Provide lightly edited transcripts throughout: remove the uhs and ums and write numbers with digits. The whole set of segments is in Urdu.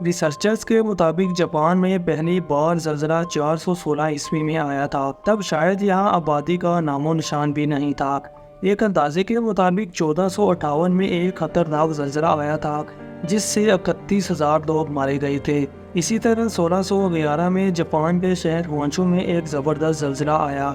ریسرچرز کے مطابق جاپان میں پہلی بار زلزلہ 416 عیسوی میں آیا تھا، تب شاید یہاں آبادی کا نام و نشان بھی نہیں تھا۔ ایک اندازے کے مطابق 1458 میں ایک خطرناک زلزلہ آیا تھا جس سے 31,000 لوگ مارے گئے تھے۔ اسی طرح 1611 میں جاپان کے شہر ہونشو میں ایک زبردست زلزلہ آیا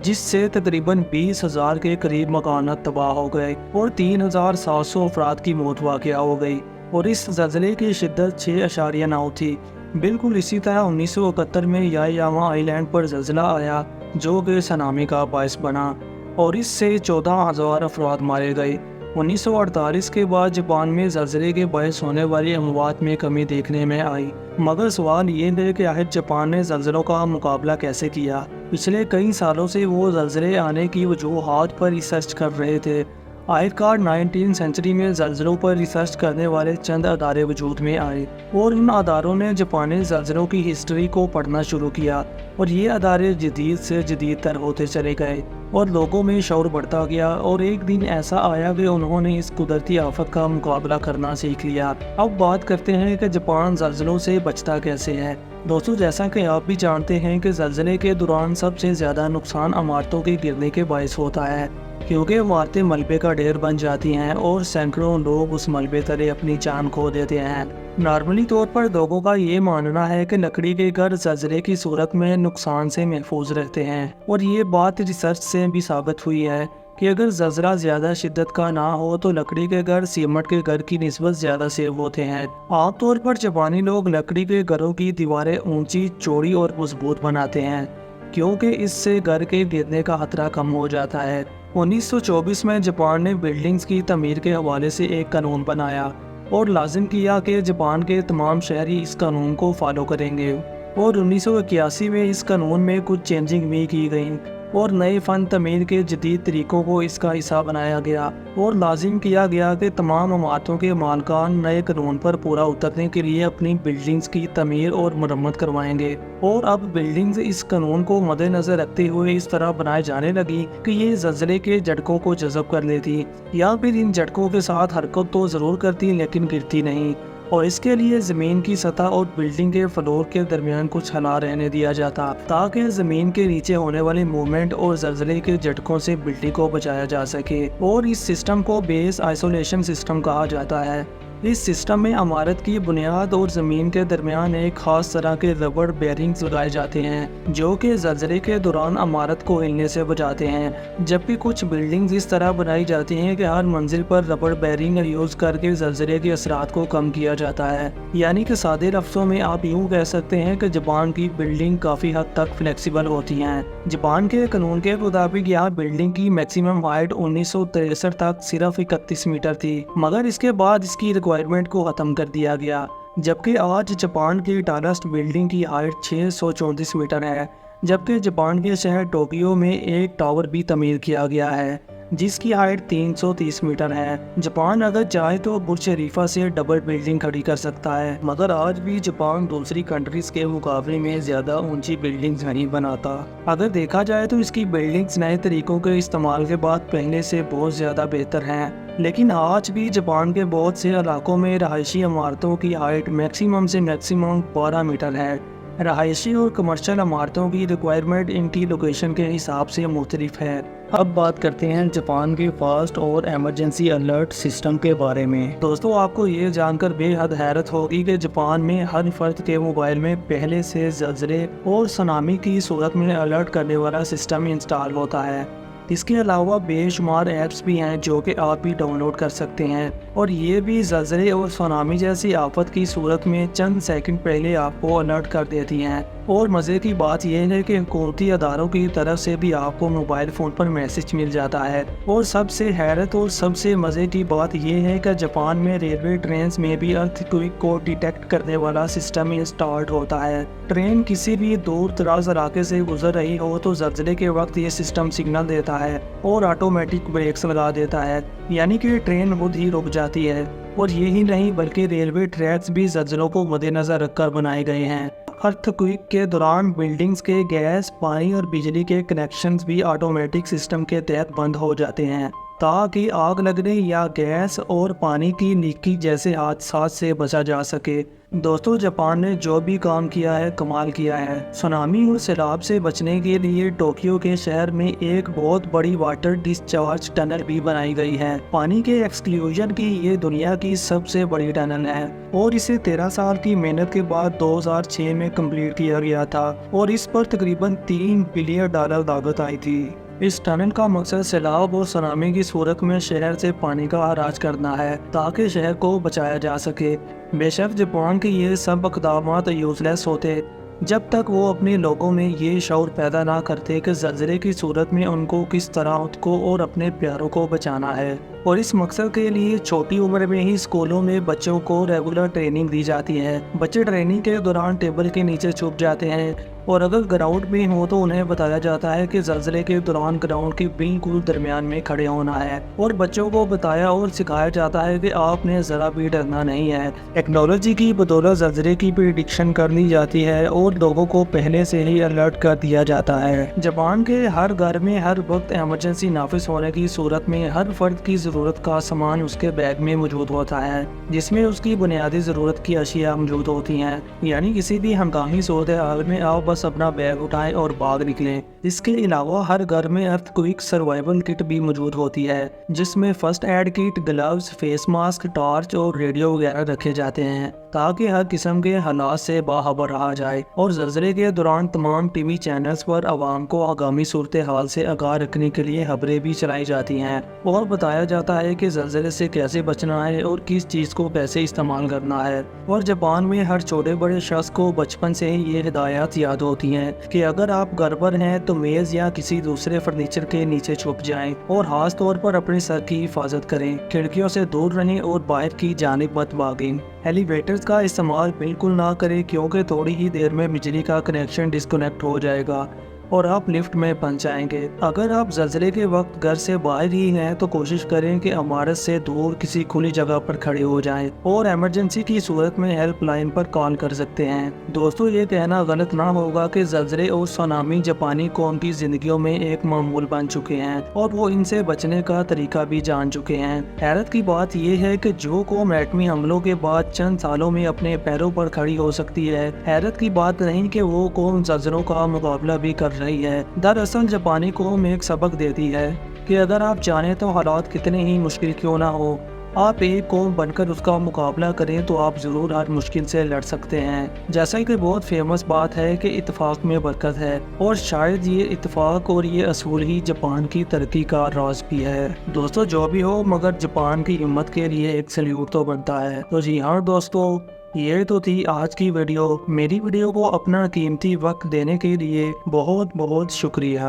جس سے تقریباً 20,000 کے قریب مکانات تباہ ہو گئے اور 3,700 افراد کی موت واقع ہو گئی، اور اس زلزلے کی شدت 6.9 تھی۔ بالکل اسی طرح 1971 میں یایاما آئی لینڈ پر زلزلہ آیا جو کہ سونامی کا باعث بنا اور اس سے 14,000 افراد مارے گئے۔ 1948 کے بعد جاپان میں زلزلے کے باعث ہونے والی اموات میں کمی دیکھنے میں آئی، مگر سوال یہ ہے کہ آخر جاپان نے زلزلوں کا مقابلہ کیسے کیا؟ پچھلے کئی سالوں سے وہ زلزلے آنے کی وجوہات پر ریسرچ کر رہے تھے۔ آخرکار 19 سینچری میں زلزلوں پر ریسرچ کرنے والے چند ادارے وجود میں آئے اور ان اداروں نے جاپانی زلزلوں کی ہسٹری کو پڑھنا شروع کیا، اور یہ ادارے جدید سے جدید تر ہوتے چلے گئے اور لوگوں میں شعور بڑھتا گیا، اور ایک دن ایسا آیا کہ انہوں نے اس قدرتی آفت کا مقابلہ کرنا سیکھ لیا۔ اب بات کرتے ہیں کہ جاپان زلزلوں سے بچتا کیسے ہے۔ دوستو، جیسا کہ آپ بھی جانتے ہیں کہ زلزلے کے دوران سب سے زیادہ نقصان عمارتوں کے گرنے کے باعث ہوتا ہے، کیونکہ عمارتیں ملبے کا ڈھیر بن جاتی ہیں اور سینکڑوں لوگ اس ملبے تلے اپنی جان کھو دیتے ہیں۔ نارملی طور پر لوگوں کا یہ ماننا ہے کہ لکڑی کے گھر زلزلے کی صورت میں نقصان سے محفوظ رہتے ہیں، اور یہ بات ریسرچ سے بھی ثابت ہوئی ہے کہ اگر زلزلہ زیادہ شدت کا نہ ہو تو لکڑی کے گھر سیمنٹ کے گھر کی نسبت زیادہ سیف ہوتے ہیں۔ عام طور پر جاپانی لوگ لکڑی کے گھروں کی دیواریں اونچی، چوڑی اور مضبوط بناتے ہیں کیونکہ اس سے گھر کے گرنے کا خطرہ کم ہو جاتا ہے۔ 1924 میں جاپان نے بلڈنگز کی تعمیر کے حوالے سے ایک قانون بنایا اور لازم کیا کہ جاپان کے تمام شہری اس قانون کو فالو کریں گے، اور 1981 میں اس قانون میں کچھ چینجنگ بھی کی گئیں اور نئے فن تعمیر کے جدید طریقوں کو اس کا حصہ بنایا گیا، اور لازم کیا گیا کہ تمام عمارتوں کے مالکان نئے قانون پر پورا اترنے کے لیے اپنی بلڈنگز کی تعمیر اور مرمت کروائیں گے، اور اب بلڈنگز اس قانون کو مد نظر رکھتے ہوئے اس طرح بنائے جانے لگی کہ یہ زلزلے کے جھٹکوں کو جذب کر لیتی، یا پھر ان جھٹکوں کے ساتھ حرکت تو ضرور کرتی لیکن گرتی نہیں، اور اس کے لیے زمین کی سطح اور بلڈنگ کے فلور کے درمیان کچھ ہلا رہنے دیا جاتا تاکہ زمین کے نیچے ہونے والی موومنٹ اور زلزلے کے جھٹکوں سے بلڈنگ کو بچایا جا سکے، اور اس سسٹم کو بیس آئسولیشن سسٹم کہا جاتا ہے۔ اس سسٹم میں عمارت کی بنیاد اور زمین کے درمیان ایک خاص طرح کے ربڑ بیرنگز لگائے جاتے ہیں جو کہ زلزلے کے دوران عمارت کو ہلنے سے بچاتے ہیں، جبکہ کچھ بلڈنگز اس طرح بنائی جاتی ہیں کہ ہر منزل پر ربڑ بیرنگ یوز کر کے زلزلے کے اثرات کو کم کیا جاتا ہے۔ یعنی کہ سادے لفظوں میں آپ یوں کہہ سکتے ہیں کہ جاپان کی بلڈنگ کافی حد تک فلیکسیبل ہوتی ہیں۔ جاپان کے قانون کے مطابق یہاں بلڈنگ کی میکسیمم ہائٹ 1963 تک صرف 31 میٹر تھی، مگر اس کے بعد اس کی ریکوائرمنٹ کو ختم کر دیا گیا، جبکہ آج جاپان کی ٹالسٹ بلڈنگ کی ہائٹ 634 میٹر ہے، جبکہ جاپان کے شہر ٹوکیو میں ایک ٹاور بھی تعمیر کیا گیا ہے جس کی ہائٹ 330 میٹر ہے۔ جاپان اگر چاہے تو برج خلیفہ سے ڈبل بلڈنگ کھڑی کر سکتا ہے، مگر آج بھی جاپان دوسری کنٹریز کے مقابلے میں زیادہ اونچی بلڈنگز نہیں بناتا۔ اگر دیکھا جائے تو اس کی بلڈنگز نئے طریقوں کے استعمال کے بعد پہلے سے بہت زیادہ بہتر ہیں، لیکن آج بھی جاپان کے بہت سے علاقوں میں رہائشی عمارتوں کی ہائٹ میکسیمم سے میکسیمم 12 میٹر ہے۔ رہائشی اور کمرشل عمارتوں کی ریکوائرمنٹ ان کی لوکیشن کے حساب سے مختلف ہے۔ اب بات کرتے ہیں جاپان کے فاسٹ اور ایمرجنسی الرٹ سسٹم کے بارے میں۔ دوستو، آپ کو یہ جان کر بے حد حیرت ہوگی کہ جاپان میں ہر فرد کے موبائل میں پہلے سے زلزلے اور سونامی کی صورت میں الرٹ کرنے والا سسٹم انسٹال ہوتا ہے۔ اس کے علاوہ بے شمار ایپس بھی ہیں جو کہ آپ بھی ڈاؤن لوڈ کر سکتے ہیں، اور یہ بھی زلزلے اور سونامی جیسی آفت کی صورت میں چند سیکنڈ پہلے آپ کو الرٹ کر دیتی ہیں۔ اور مزے کی بات یہ ہے کہ حکومتی اداروں کی طرف سے بھی آپ کو موبائل فون پر میسج مل جاتا ہے، اور سب سے حیرت اور سب سے مزے کی بات یہ ہے کہ جاپان میں ریلوے ٹرینز میں بھی ارتھ کوئک کو ڈیٹیکٹ کرنے والا سسٹم انسٹالڈ ہوتا ہے۔ ٹرین کسی بھی دور دراز علاقے سے گزر رہی ہو تو زلزلے کے وقت یہ سسٹم سگنل دیتا ہے اور آٹومیٹک بریکس لگا دیتا ہے، یعنی کہ ٹرین خود ہی رک جاتی ہے۔ اور یہی نہیں بلکہ ریلوے ٹریکس بھی زلزلوں کو مد نظر رکھ کر بنائے گئے ہیں۔ ارتھ کوئک کے دوران بلڈنگز کے گیس، پانی اور بجلی کے کنیکشنز بھی آٹومیٹک سسٹم کے تحت بند ہو جاتے ہیں۔ تاکہ آگ لگنے یا گیس اور پانی کی لیک جیسے حادثات سے بچا جا سکے۔ دوستو، جاپان نے جو بھی کام کیا ہے کمال کیا ہے۔ سونامی اور سیلاب سے بچنے کے لیے ٹوکیو کے شہر میں ایک بہت بڑی واٹر ڈسچارج ٹنل بھی بنائی گئی ہے۔ پانی کے ایکسکلوژن کی یہ دنیا کی سب سے بڑی ٹنل ہے اور اسے 13 سال کی محنت کے بعد 2006 میں کمپلیٹ کیا گیا تھا اور اس پر تقریباً $3 بلین لاگت آئی تھی۔ اس ٹنل کا مقصد سیلاب اور سونامی کی صورت میں شہر سے پانی کا اخراج کرنا ہے تاکہ شہر کو بچایا جا سکے۔ بے شک جاپان کے یہ سب اقدامات یوز لیس ہوتے جب تک وہ اپنے لوگوں میں یہ شعور پیدا نہ کرتے کہ زلزلے کی صورت میں ان کو کس طرح خود کو اور اپنے پیاروں کو بچانا ہے۔ اور اس مقصد کے لیے چھوٹی عمر میں ہی اسکولوں میں بچوں کو ریگولر ٹریننگ دی جاتی ہے۔ بچے ٹریننگ کے دوران ٹیبل کے نیچے چھپ جاتے ہیں اور اگر گراؤنڈ میں ہو تو انہیں بتایا جاتا ہے کہ زلزلے کے دوران گراؤنڈ کے بالکل درمیان میں کھڑے ہونا ہے اور بچوں کو بتایا اور سکھایا جاتا ہے کہ آپ نے ذرا بھی ڈرنا نہیں ہے۔ ٹیکنالوجی کی بدولت زلزلے کی پریڈکشن کر لی جاتی ہے اور لوگوں کو پہلے سے ہی الرٹ کر دیا جاتا ہے۔ جاپان کے ہر گھر میں ہر وقت ایمرجنسی نافذ ہونے کی صورت میں ہر فرد کی ضرورت کا سامان اس کے بیگ میں موجود ہوتا ہے، جس میں اس کی بنیادی ضرورت کی اشیاء موجود ہوتی ہیں۔ یعنی کسی بھی ہنگامی صورتحال میں آپ بس اپنا بیگ اٹھائیں اور باغ نکلیں۔ اس کے علاوہ ہر گھر میں ارتھ کوئک سروائیول کٹ بھی موجود ہوتی ہے، جس میں first aid kit, gloves, face mask, torch اور ریڈیو وغیرہ رکھے جاتے ہیں تاکہ ہر قسم کے حالات سے باخبر رہا جائے۔ اور زلزلے کے دوران تمام ٹی وی چینلز پر عوام کو آگامی صورتحال سے آگاہ رکھنے کے لیے خبریں بھی چلائی جاتی ہیں اور بتایا جاتا ہے کہ زلزلے سے کیسے بچنا ہے اور کس چیز کو کیسے استعمال کرنا ہے۔ اور جاپان میں ہر چھوٹے بڑے شخص کو بچپن سے ہی یہ ہدایات یاد ہوتی ہیں کہ اگر آپ گھر پر ہیں تو میز یا کسی دوسرے فرنیچر کے نیچے چھپ جائیں اور خاص طور پر اپنے سر کی حفاظت کریں، کھڑکیوں سے دور رہیں اور باہر کی جانب مت بھاگیں۔ ایلیویٹرز کا استعمال بالکل نہ کریں کیونکہ تھوڑی ہی دیر میں بجلی کا کنیکشن ڈسکنیکٹ ہو جائے گا اور آپ لفٹ میں پھنس جائیں گے۔ اگر آپ زلزلے کے وقت گھر سے باہر ہی ہیں تو کوشش کریں کہ عمارت سے دور کسی کھلی جگہ پر کھڑے ہو جائیں اور ایمرجنسی کی صورت میں ہیلپ لائن پر کال کر سکتے ہیں۔ دوستو، یہ کہنا غلط نہ ہوگا کہ زلزلے اور سونامی جاپانی قوم کی زندگیوں میں ایک معمول بن چکے ہیں اور وہ ان سے بچنے کا طریقہ بھی جان چکے ہیں۔ حیرت کی بات یہ ہے کہ جو قوم ایٹمی حملوں کے بعد چند سالوں میں اپنے پیروں پر کھڑی ہو سکتی ہے، حیرت کی بات نہیں کہ وہ قوم زلزلوں کا مقابلہ بھی کر رہی ہے۔ دراصل جاپانی قوم ایک سبق دیتی ہے کہ اگر آپ چاہیں تو حالات کتنے ہی مشکل کیوں نہ ہو، آپ ایک قوم بن کر اس کا مقابلہ کریں تو آپ ضرور ہر مشکل سے لڑ سکتے ہیں۔ جیسا کہ بہت فیمس بات ہے کہ اتفاق میں برکت ہے، اور شاید یہ اتفاق اور یہ اصول ہی جاپان کی ترقی کا راز بھی ہے۔ دوستو، جو بھی ہو مگر جاپان کی ہمت کے لیے ایک سلیوٹ تو بنتا ہے۔ تو جی ہاں دوستو، یہ تو تھی آج کی ویڈیو۔ میری ویڈیو کو اپنا قیمتی وقت دینے کے لیے بہت بہت شکریہ۔